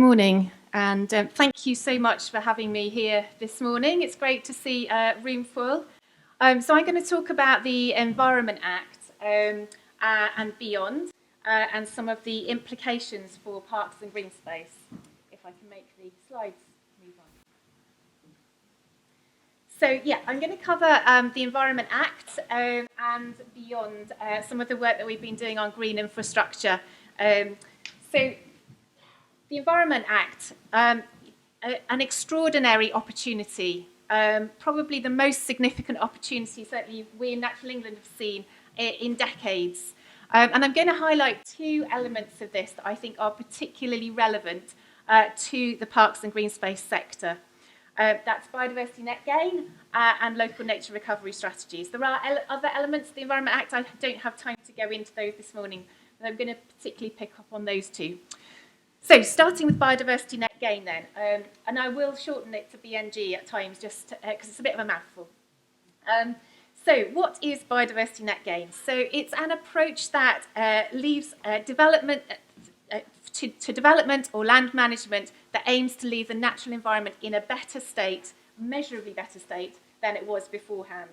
Morning, and thank you so much for having me here this morning. It's great to see a room full. So I'm going to talk about the Environment Act and beyond, and some of the implications for parks and green space. If I can make the slides move on. So yeah, I'm going to cover the Environment Act and beyond, some of the work that we've been doing on green infrastructure. So the Environment Act, an extraordinary opportunity, probably the most significant opportunity certainly we in Natural England have seen in decades. And I'm going to highlight two elements of this that I think are particularly relevant to the parks and green space sector. That's biodiversity net gain and local nature recovery strategies. There are other elements of the Environment Act. I don't have time to go into those this morning, but I'm going to particularly pick up on those two. So, starting with biodiversity net gain then, and I will shorten it to BNG at times just because it's a bit of a mouthful. So, what is biodiversity net gain? So, it's an approach that leaves development to development or land management that aims to leave the natural environment in a better state, measurably better state than it was beforehand.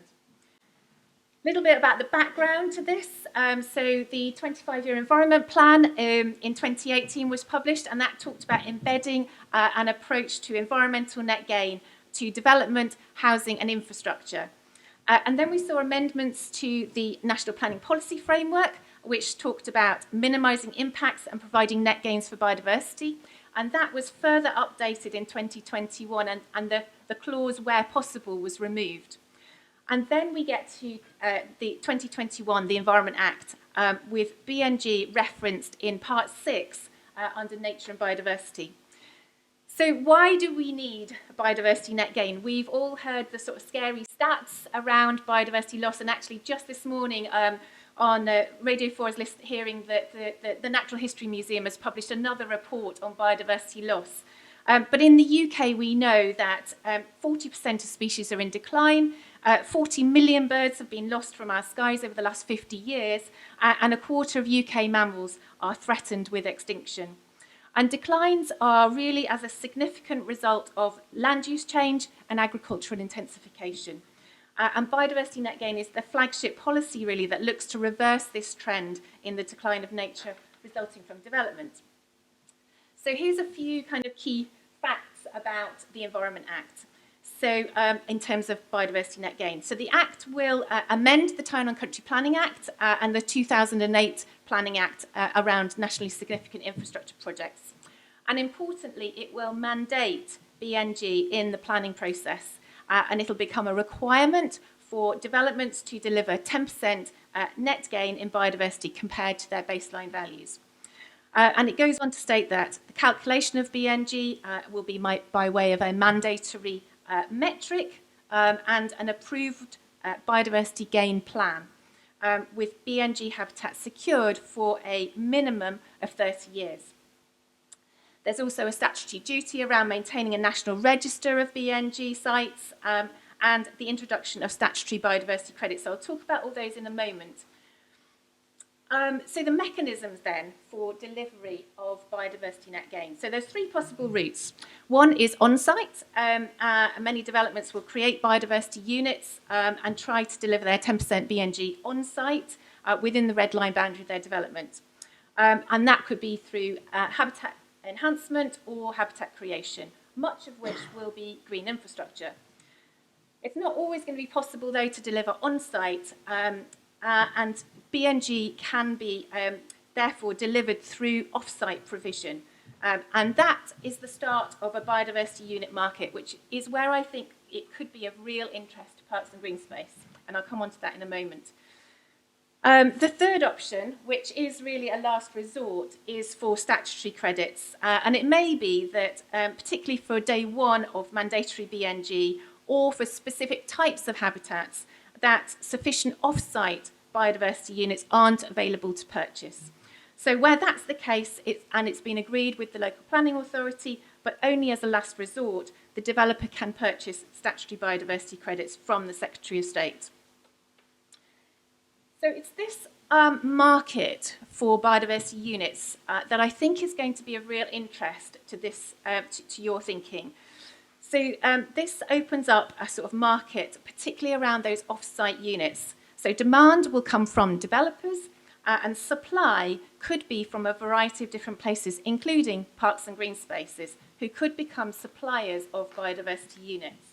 A little bit about the background to this. So the 25-year Environment Plan in 2018 was published, and that talked about embedding an approach to environmental net gain to development, housing and infrastructure. And then we saw amendments to the National Planning Policy Framework, which talked about minimising impacts and providing net gains for biodiversity. And that was further updated in 2021, and the clause where possible was removed. And then we get to the 2021, the Environment Act, with BNG referenced in Part 6 under Nature and Biodiversity. So why do we need biodiversity net gain? We've all heard the sort of scary stats around biodiversity loss, and actually just this morning on Radio 4's list hearing that the Natural History Museum has published another report on biodiversity loss. But in the UK, we know that 40% of species are in decline, 40 million birds have been lost from our skies over the last 50 years, and a quarter of UK mammals are threatened with extinction. And declines are really as a significant result of land use change and agricultural intensification. And biodiversity net gain is the flagship policy, really, that looks to reverse this trend in the decline of nature resulting from development. So here's a few kind of key facts about the Environment Act. So in terms of biodiversity net gain. So the Act will amend the Town and Country Planning Act and the 2008 Planning Act around nationally significant infrastructure projects. And importantly, it will mandate BNG in the planning process, and it'll become a requirement for developments to deliver 10% net gain in biodiversity compared to their baseline values. And it goes on to state that the calculation of BNG will be by way of a mandatory metric and an approved biodiversity gain plan, with BNG habitat secured for a minimum of 30 years. There's also a statutory duty around maintaining a national register of BNG sites and the introduction of statutory biodiversity credits. So I'll talk about all those in a moment. So the mechanisms then for delivery of biodiversity net gain. So there's three possible routes. One is on-site. Many developments will create biodiversity units and try to deliver their 10% BNG on-site within the red line boundary of their development. And that could be through habitat enhancement or habitat creation, much of which will be green infrastructure. It's not always going to be possible, though, to deliver on-site, and BNG can be, therefore, delivered through off-site provision. And that is the start of a biodiversity unit market, which is where I think it could be of real interest to parks and green space. And I'll come on to that in a moment. The third option, which is really a last resort, is for statutory credits. And it may be that, particularly for day one of mandatory BNG, or for specific types of habitats, that sufficient off-site biodiversity units aren't available to purchase. So where that's the case, it's been agreed with the local planning authority, but only as a last resort, the developer can purchase statutory biodiversity credits from the Secretary of State. So it's this market for biodiversity units that I think is going to be of real interest to this, to your thinking. So this opens up a sort of market, particularly around those off-site units. So demand will come from developers, and supply could be from a variety of different places, including parks and green spaces, who could become suppliers of biodiversity units.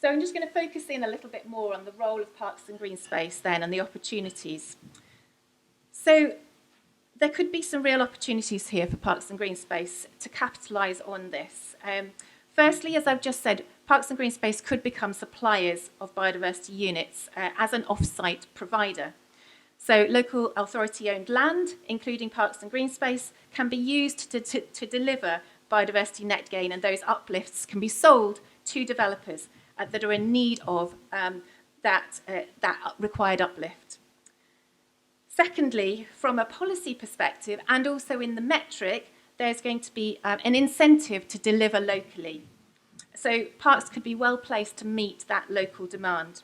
So I'm just going to focus in a little bit more on the role of parks and green space then and the opportunities. So there could be some real opportunities here for parks and green space to capitalise on this. Firstly, as I've just said, parks and green space could become suppliers of biodiversity units as an off-site provider. So local authority-owned land, including parks and green space, can be used to deliver biodiversity net gain, and those uplifts can be sold to developers that are in need of that required uplift. Secondly, from a policy perspective and also in the metric, there's going to be an incentive to deliver locally. So parks could be well placed to meet that local demand.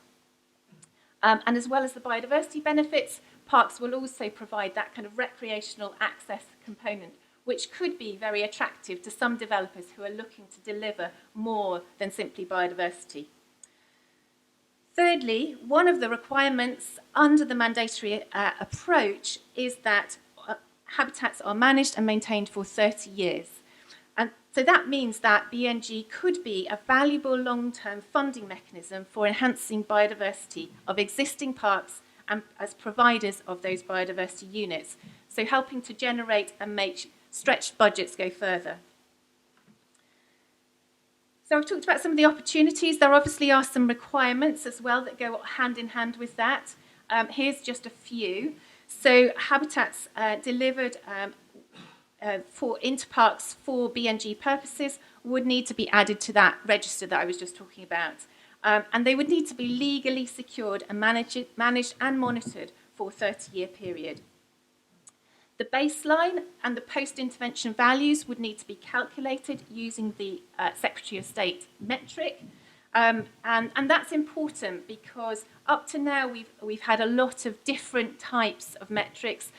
And as well as the biodiversity benefits, parks will also provide that kind of recreational access component, which could be very attractive to some developers who are looking to deliver more than simply biodiversity. Thirdly, one of the requirements under the mandatory approach is that habitats are managed and maintained for 30 years. And so that means that BNG could be a valuable long-term funding mechanism for enhancing biodiversity of existing parks and as providers of those biodiversity units, so helping to generate and make stretched budgets go further. So I've talked about some of the opportunities. There obviously are some requirements as well that go hand in hand with that. Here's just a few. So habitats delivered into parks for BNG purposes would need to be added to that register that I was just talking about. And they would need to be legally secured and managed and monitored for a 30-year period. The baseline and the post-intervention values would need to be calculated using the Secretary of State metric. And that's important because up to now we've had a lot of different types of metrics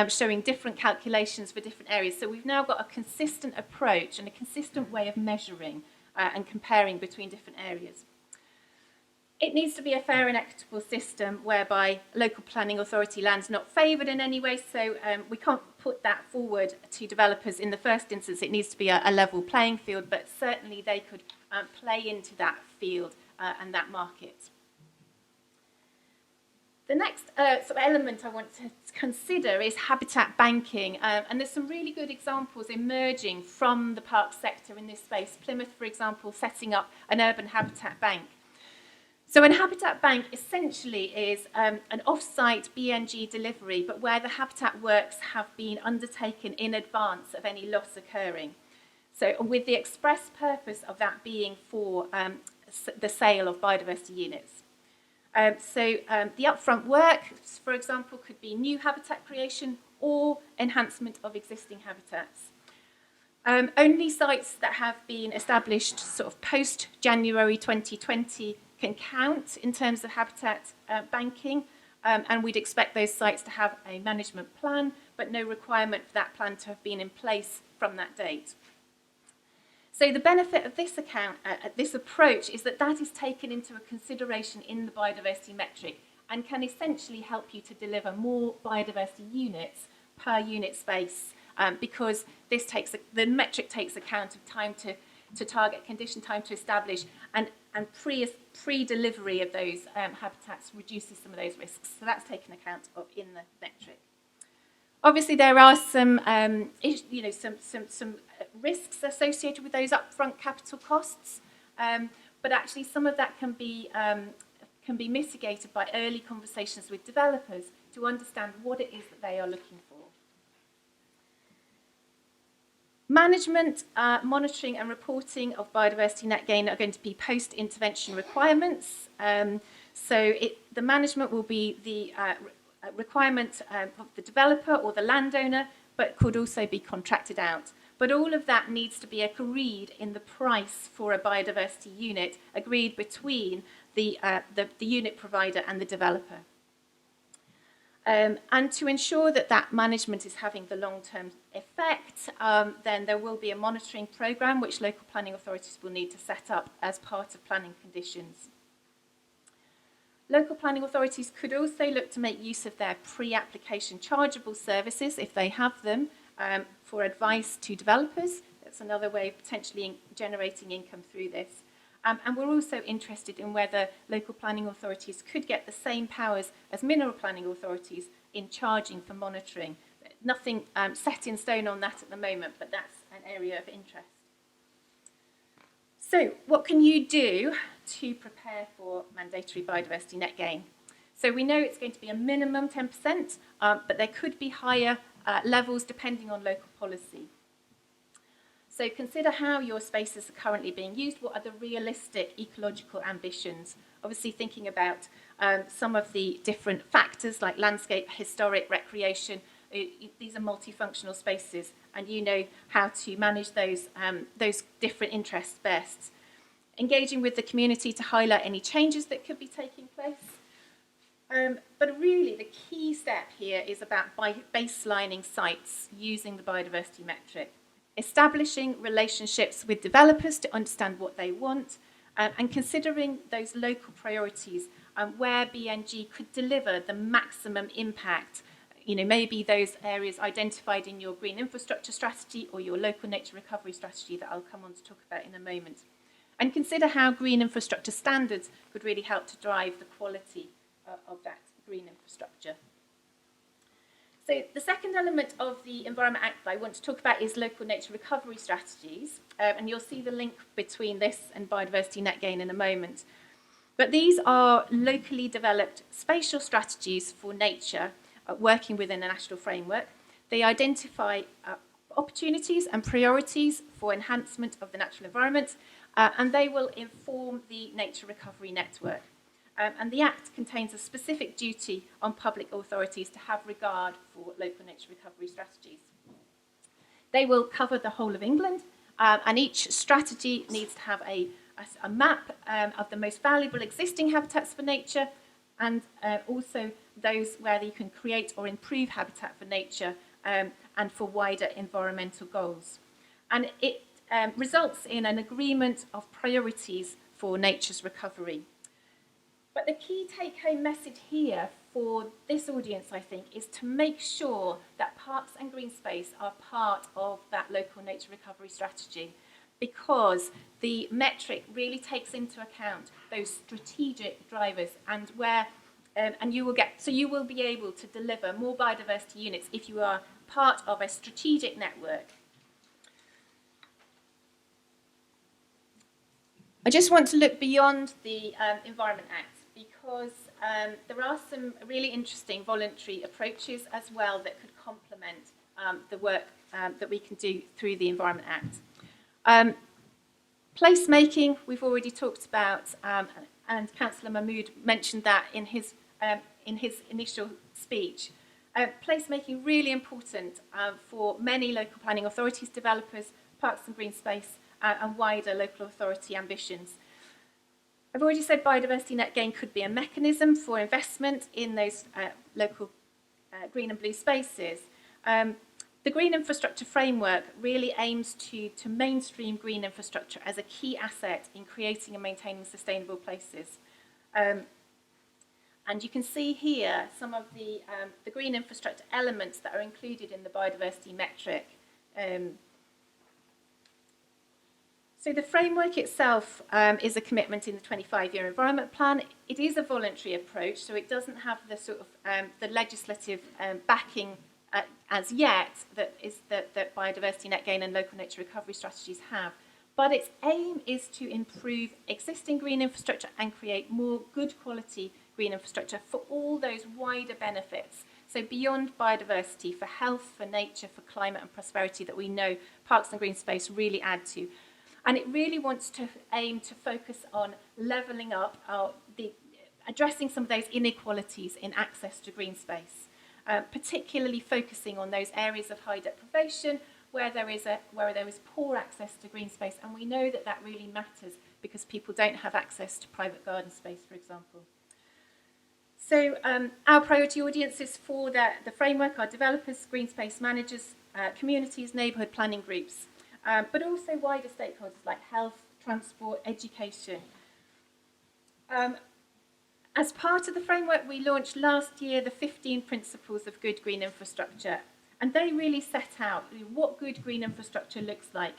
showing different calculations for different areas. So we've now got a consistent approach and a consistent way of measuring and comparing between different areas. It needs to be a fair and equitable system whereby local planning authority land's not favoured in any way, so we can't put that forward to developers in the first instance. It needs to be a level playing field, but certainly they could play into that field and that market. The next sort of element I want to consider is habitat banking, and there's some really good examples emerging from the park sector in this space. Plymouth, for example, setting up an urban habitat bank. So an habitat bank essentially is an off-site BNG delivery, but where the habitat works have been undertaken in advance of any loss occurring. So with the express purpose of that being for the sale of biodiversity units. The upfront work, for example, could be new habitat creation or enhancement of existing habitats. Only sites that have been established sort of post-January 2020 can count in terms of habitat banking, and we'd expect those sites to have a management plan, but no requirement for that plan to have been in place from that date. So the benefit of this this approach is that is taken into a consideration in the biodiversity metric and can essentially help you to deliver more biodiversity units per unit space, because the metric takes account of time to target, condition time to establish, and pre-delivery of those habitats reduces some of those risks. So that's taken account of in the metric. Obviously, there are some risks associated with those upfront capital costs, but actually some of that can be mitigated by early conversations with developers to understand what it is that they are looking for. Management, monitoring and reporting of biodiversity net gain are going to be post-intervention requirements. The management will be the requirement of the developer or the landowner, but could also be contracted out. But all of that needs to be agreed in the price for a biodiversity unit, agreed between the unit provider and the developer. And to ensure that that management is having the long-term effect, then there will be a monitoring programme which local planning authorities will need to set up as part of planning conditions. Local planning authorities could also look to make use of their pre-application chargeable services, if they have them, for advice to developers. That's another way of potentially generating income through this. And we're also interested in whether local planning authorities could get the same powers as mineral planning authorities in charging for monitoring. Nothing set in stone on that at the moment, but that's an area of interest. So what can you do to prepare for mandatory biodiversity net gain? So we know it's going to be a minimum 10%, but there could be higher levels depending on local policy. So consider how your spaces are currently being used. What are the realistic ecological ambitions? Obviously thinking about some of the different factors like landscape, historic, recreation. These are multifunctional spaces, and you know how to manage those different interests best. Engaging with the community to highlight any changes that could be taking place. But really the key step here is about baselining sites using the biodiversity metric. Establishing relationships with developers to understand what they want, and considering those local priorities where BNG could deliver the maximum impact. You know, maybe those areas identified in your green infrastructure strategy or your local nature recovery strategy that I'll come on to talk about in a moment. And consider how green infrastructure standards could really help to drive the quality of that green infrastructure. So the second element of the Environment Act that I want to talk about is local nature recovery strategies, and you'll see the link between this and biodiversity net gain in a moment. But these are locally developed spatial strategies for nature working within a national framework. They identify opportunities and priorities for enhancement of the natural environment, and they will inform the nature recovery network. And the Act contains a specific duty on public authorities to have regard for local nature recovery strategies. They will cover the whole of England, and each strategy needs to have a map of the most valuable existing habitats for nature, and also those where you can create or improve habitat for nature and for wider environmental goals. And it results in an agreement of priorities for nature's recovery. But the key take-home message here for this audience, I think, is to make sure that parks and green space are part of that local nature recovery strategy, because the metric really takes into account those strategic drivers and where, and you will be able to deliver more biodiversity units if you are part of a strategic network. I just want to look beyond the Environment Act, because there are some really interesting voluntary approaches as well that could complement the work that we can do through the Environment Act. Placemaking, we've already talked about, and Councillor Mahmood mentioned that in his initial speech. Placemaking really important for many local planning authorities, developers, parks and green space, and wider local authority ambitions. I've already said biodiversity net gain could be a mechanism for investment in those local green and blue spaces. The Green Infrastructure Framework really aims to mainstream green infrastructure as a key asset in creating and maintaining sustainable places. And you can see here some of the green infrastructure elements that are included in the biodiversity metric. So the framework itself is a commitment in the 25-year environment plan. It is a voluntary approach, so it doesn't have the sort of the legislative backing as yet that biodiversity net gain and local nature recovery strategies have. But its aim is to improve existing green infrastructure and create more good quality green infrastructure for all those wider benefits. So beyond biodiversity, for health, for nature, for climate and prosperity that we know parks and green space really add to. And it really wants to aim to focus on levelling up, addressing some of those inequalities in access to green space, particularly focusing on those areas of high deprivation where there is poor access to green space. And we know that really matters because people don't have access to private garden space, for example. So our priority audiences for the framework are developers, green space managers, communities, neighbourhood planning groups, but also wider stakeholders like health, transport, education. As part of the framework, we launched last year the 15 Principles of Good Green Infrastructure, and they really set out what good green infrastructure looks like.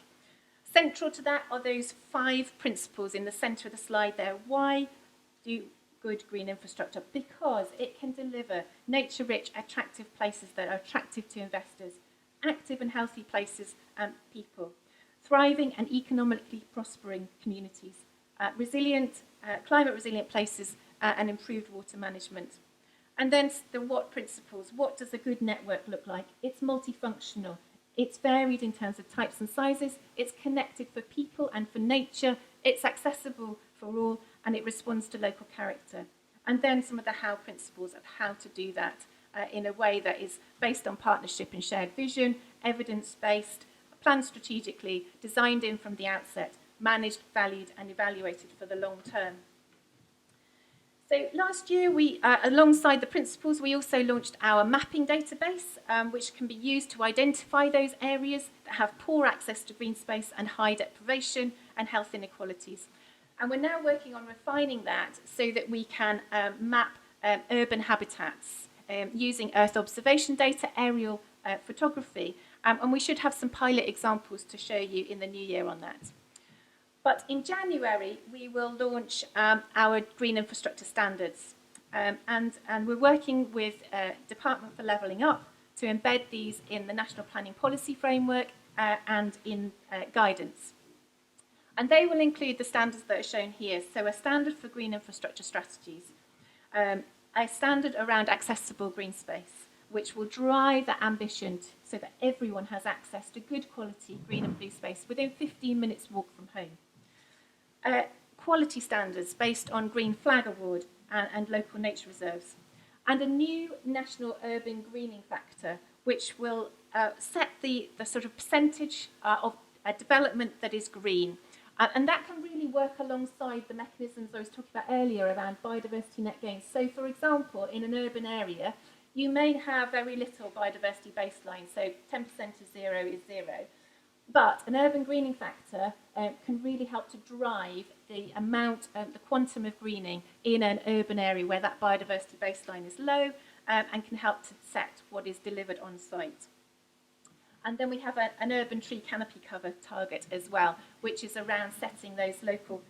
Central to that are those 5 principles in the centre of the slide there. Why do good green infrastructure? Because it can deliver nature-rich, attractive places that are attractive to investors, active and healthy places and people, thriving and economically prospering communities, resilient, climate-resilient places, and improved water management. And then the what principles. What does a good network look like? It's multifunctional. It's varied in terms of types and sizes. It's connected for people and for nature. It's accessible for all, and it responds to local character. And then some of the how principles of how to do that in a way that is based on partnership and shared vision, evidence-based, planned strategically, designed in from the outset, managed, valued, and evaluated for the long term. So last year, alongside the principles, we also launched our mapping database, which can be used to identify those areas that have poor access to green space and high deprivation and health inequalities. And we're now working on refining that so that we can map urban habitats using Earth observation data, aerial photography, and we should have some pilot examples to show you in the new year on that. But in January, we will launch our green infrastructure standards. And we're working with Department for Levelling Up to embed these in the National Planning Policy Framework and in guidance. And they will include the standards that are shown here. So a standard for green infrastructure strategies, a standard around accessible green space, which will drive that ambition so that everyone has access to good quality green and blue space within 15 minutes walk from home. Quality standards based on Green Flag Award and local nature reserves, and a new national urban greening factor, which will set the sort of percentage of a development that is green. And that can really work alongside the mechanisms I was talking about earlier around biodiversity net gains. So, for example, in an urban area, you may have very little biodiversity baseline, so 10% of zero is zero. But an urban greening factor can really help to drive the amount, the quantum of greening in an urban area where that biodiversity baseline is low and can help to set what is delivered on site. And then we have an urban tree canopy cover target as well, which is around setting those local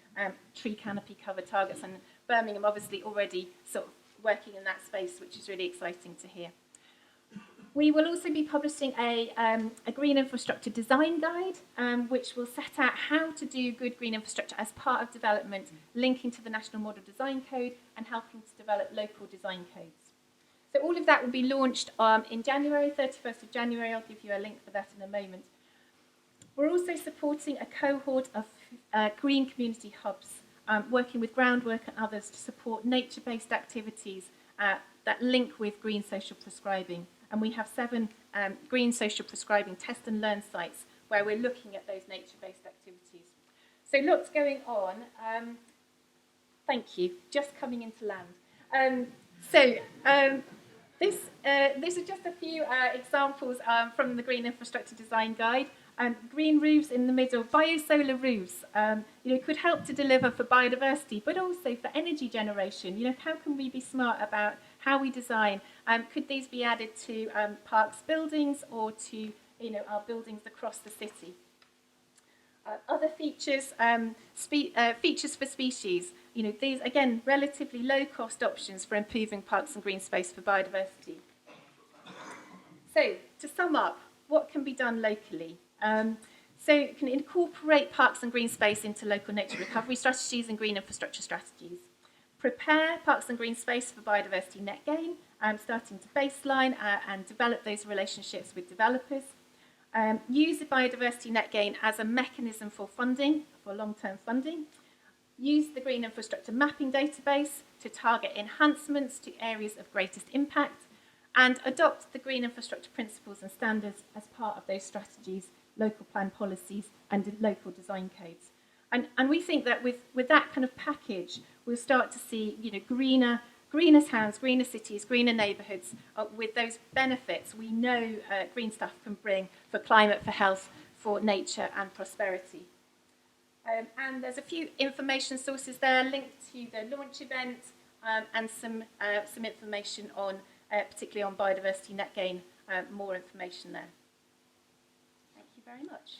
tree canopy cover targets. And Birmingham obviously already sort of working in that space, which is really exciting to hear. We will also be publishing a green infrastructure design guide, which will set out how to do good green infrastructure as part of development, linking to the National Model Design Code and helping to develop local design codes. So all of that will be launched in January, 31st of January. I'll give you a link for that in a moment. We're also supporting a cohort of green community hubs, working with Groundwork and others to support nature-based activities that link with green social prescribing. And we have 7 green social prescribing test and learn sites where we're looking at those nature-based activities. So lots going on. Thank you. Just coming into land. This are just a few examples from the Green Infrastructure Design Guide. Green roofs in the middle, biosolar roofs, could help to deliver for biodiversity, but also for energy generation. How can we be smart about how we design? Could these be added to parks buildings or to our buildings across the city? Other features, features for species. These, again, relatively low-cost options for improving parks and green space for biodiversity. So, to sum up, what can be done locally? So you can incorporate parks and green space into local nature recovery strategies and green infrastructure strategies. Prepare parks and green space for biodiversity net gain, starting to baseline and develop those relationships with developers. Use the biodiversity net gain as a mechanism for funding, for long-term funding. Use the green infrastructure mapping database to target enhancements to areas of greatest impact, and adopt the green infrastructure principles and standards as part of those strategies, local plan policies, and local design codes. And we think that with that kind of package, we'll start to see greener, greener towns, greener cities, greener neighbourhoods, with those benefits we know green stuff can bring for climate, for health, for nature and prosperity. And there's a few information sources there linked to the launch event and some information on, particularly on biodiversity net gain, more information there. Thank you very much.